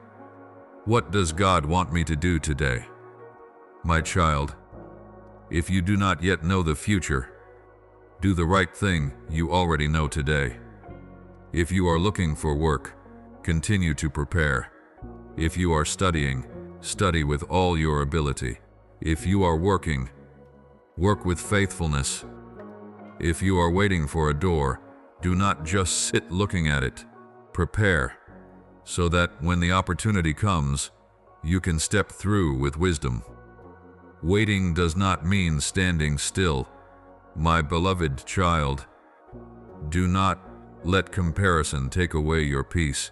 what does God want me to do today? My child, if you do not yet know the future, do the right thing you already know today. If you are looking for work, continue to prepare. If you are studying, study with all your ability. If you are working, work with faithfulness. If you are waiting for a door, do not just sit looking at it. Prepare, so that when the opportunity comes, you can step through with wisdom. Waiting does not mean standing still. My beloved child, do not let comparison take away your peace.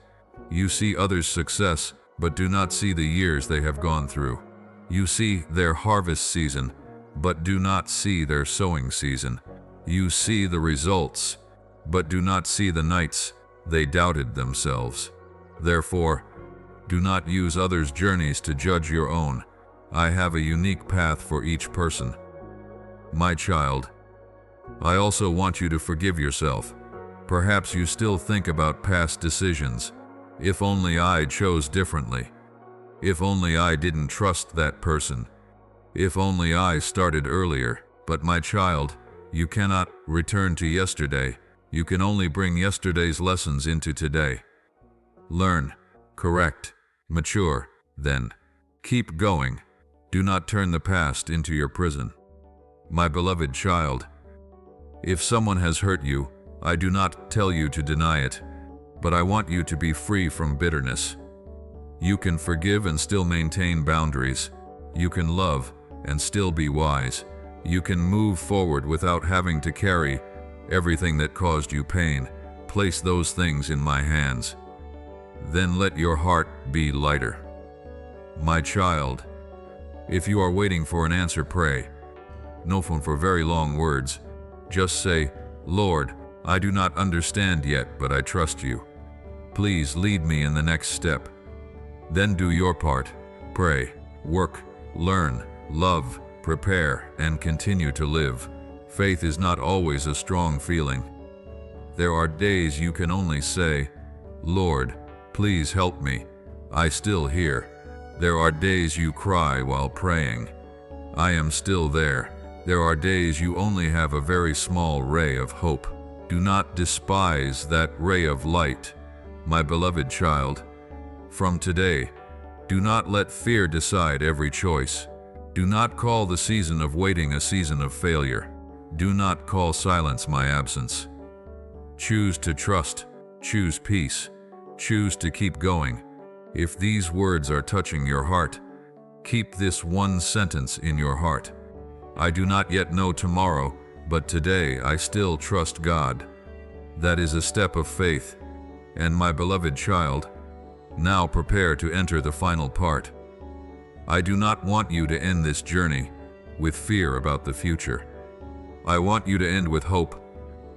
You see others' success, but do not see the years they have gone through. You see their harvest season, but do not see their sowing season. You see the results, but do not see the nights they doubted themselves. Therefore, do not use others' journeys to judge your own. I have a unique path for each person. My child, I also want you to forgive yourself. Perhaps you still think about past decisions. If only I chose differently. If only I didn't trust that person. If only I started earlier. But my child, you cannot return to yesterday. You can only bring yesterday's lessons into today. Learn, correct, mature, then keep going. Do not turn the past into your prison. My beloved child, if someone has hurt you, I do not tell you to deny it, but I want you to be free from bitterness. You can forgive and still maintain boundaries. You can love and still be wise. You can move forward without having to carry everything that caused you pain. Place those things in my hands. Then let your heart be lighter. My child, if you are waiting for an answer, pray. No phone for very long words. Just say, Lord, I do not understand yet, but I trust you. Please lead me in the next step. Then do your part. Pray, work, learn, love, prepare, and continue to live. Faith is not always a strong feeling. There are days you can only say, Lord, please help me. I still hear. There are days you cry while praying. I am still there. There are days you only have a very small ray of hope. Do not despise that ray of light, my beloved child. From today, do not let fear decide every choice. Do not call the season of waiting a season of failure. Do not call silence my absence. Choose to trust. Choose peace. Choose to keep going. If these words are touching your heart, keep this one sentence in your heart. I do not yet know tomorrow, but today I still trust God. That is a step of faith. And my beloved child, now prepare to enter the final part. I do not want you to end this journey with fear about the future. I want you to end with hope,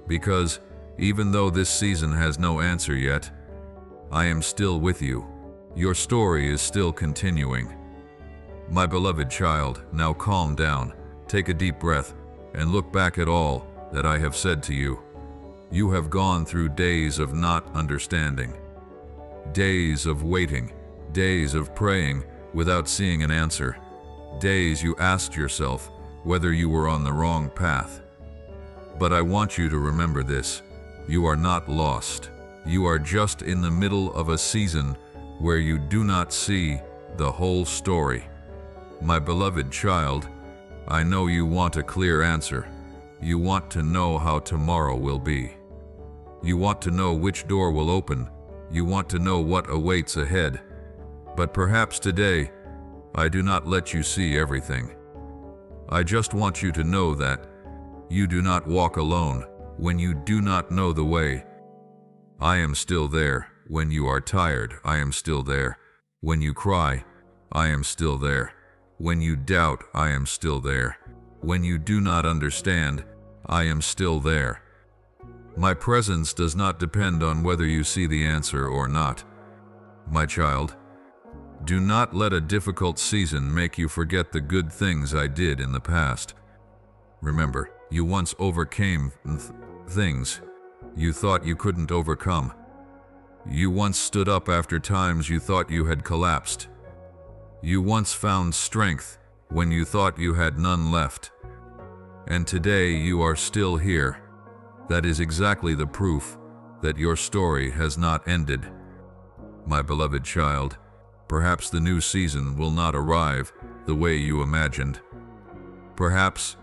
because even though this season has no answer yet, I am still with you. Your story is still continuing. My beloved child, now calm down, take a deep breath, and look back at all that I have said to you. You have gone through days of not understanding, days of waiting, days of praying without seeing an answer, days you asked yourself whether you were on the wrong path. But I want you to remember this: you are not lost. You are just in the middle of a season where you do not see the whole story. My beloved child, I know you want a clear answer. You want to know how tomorrow will be. You want to know which door will open. You want to know what awaits ahead. But perhaps today, I do not let you see everything. I just want you to know that you do not walk alone when you do not know the way. I am still there. When you are tired, I am still there. When you cry, I am still there. When you doubt, I am still there. When you do not understand, I am still there. My presence does not depend on whether you see the answer or not. My child, do not let a difficult season make you forget the good things I did in the past. Remember, you once overcame things you thought you couldn't overcome. You once stood up after times you thought you had collapsed. You once found strength when you thought you had none left. And today you are still here. That is exactly the proof that your story has not ended. My beloved child, perhaps the new season will not arrive the way you imagined. Perhaps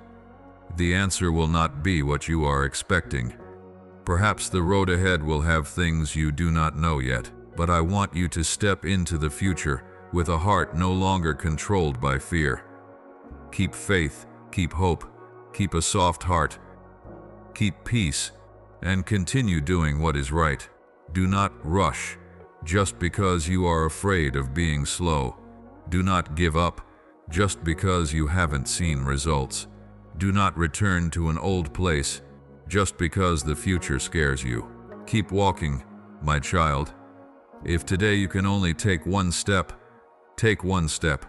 the answer will not be what you are expecting. Perhaps the road ahead will have things you do not know yet, but I want you to step into the future with a heart no longer controlled by fear. Keep faith, keep hope, keep a soft heart, keep peace, and continue doing what is right. Do not rush just because you are afraid of being slow. Do not give up just because you haven't seen results. Do not return to an old place just because the future scares you. Keep walking, my child. If today you can only take one step, take one step.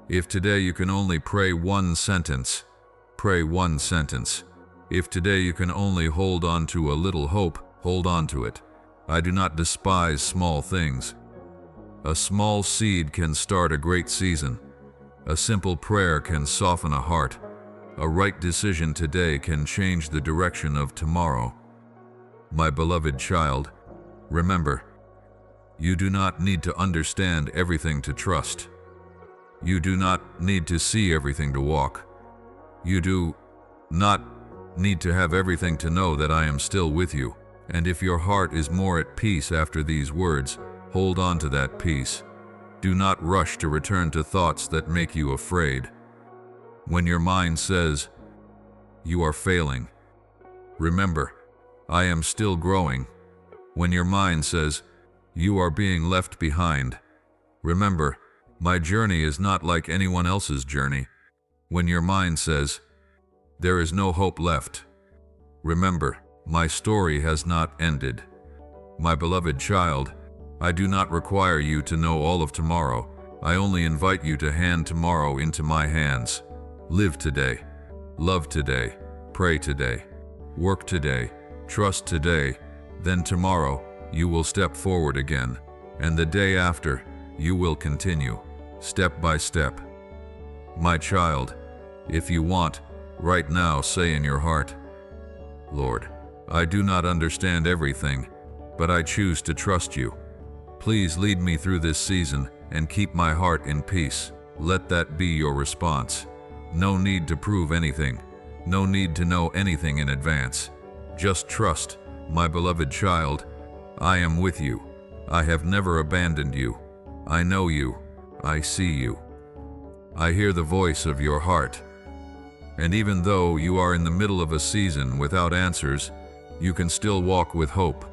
If today you can only pray one sentence, pray one sentence. If today you can only hold on to a little hope, hold on to it. I do not despise small things. A small seed can start a great season. A simple prayer can soften a heart. A right decision today can change the direction of tomorrow. My beloved child, remember, you do not need to understand everything to trust. You do not need to see everything to walk. You do not need to have everything to know that I am still with you. And if your heart is more at peace after these words, hold on to that peace. Do not rush to return to thoughts that make you afraid. When your mind says, you are failing, remember, I am still growing. When your mind says, you are being left behind, remember, my journey is not like anyone else's journey. When your mind says, there is no hope left, remember, my story has not ended. My beloved child, I do not require you to know all of tomorrow. I only invite you to hand tomorrow into my hands. Live today, love today, pray today, work today, trust today. Then tomorrow, you will step forward again, and the day after, you will continue, step by step. My child, if you want, right now say in your heart, Lord, I do not understand everything, but I choose to trust you. Please lead me through this season and keep my heart in peace. Let that be your response. No need to prove anything. No need to know anything in advance. Just trust, my beloved child. I am with you. I have never abandoned you. I know you. I see you. I hear the voice of your heart. And even though you are in the middle of a season without answers, you can still walk with hope.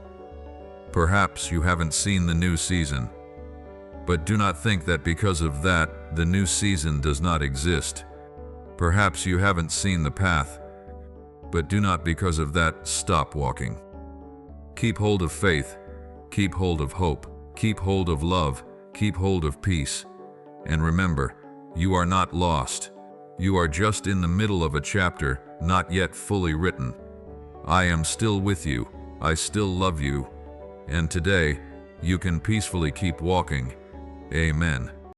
Perhaps you haven't seen the new season, but do not think that because of that, the new season does not exist. Perhaps you haven't seen the path, but do not because of that stop walking. Keep hold of faith, keep hold of hope, keep hold of love, keep hold of peace. And remember, you are not lost. You are just in the middle of a chapter, not yet fully written. I am still with you, I still love you, and today, you can peacefully keep walking. Amen.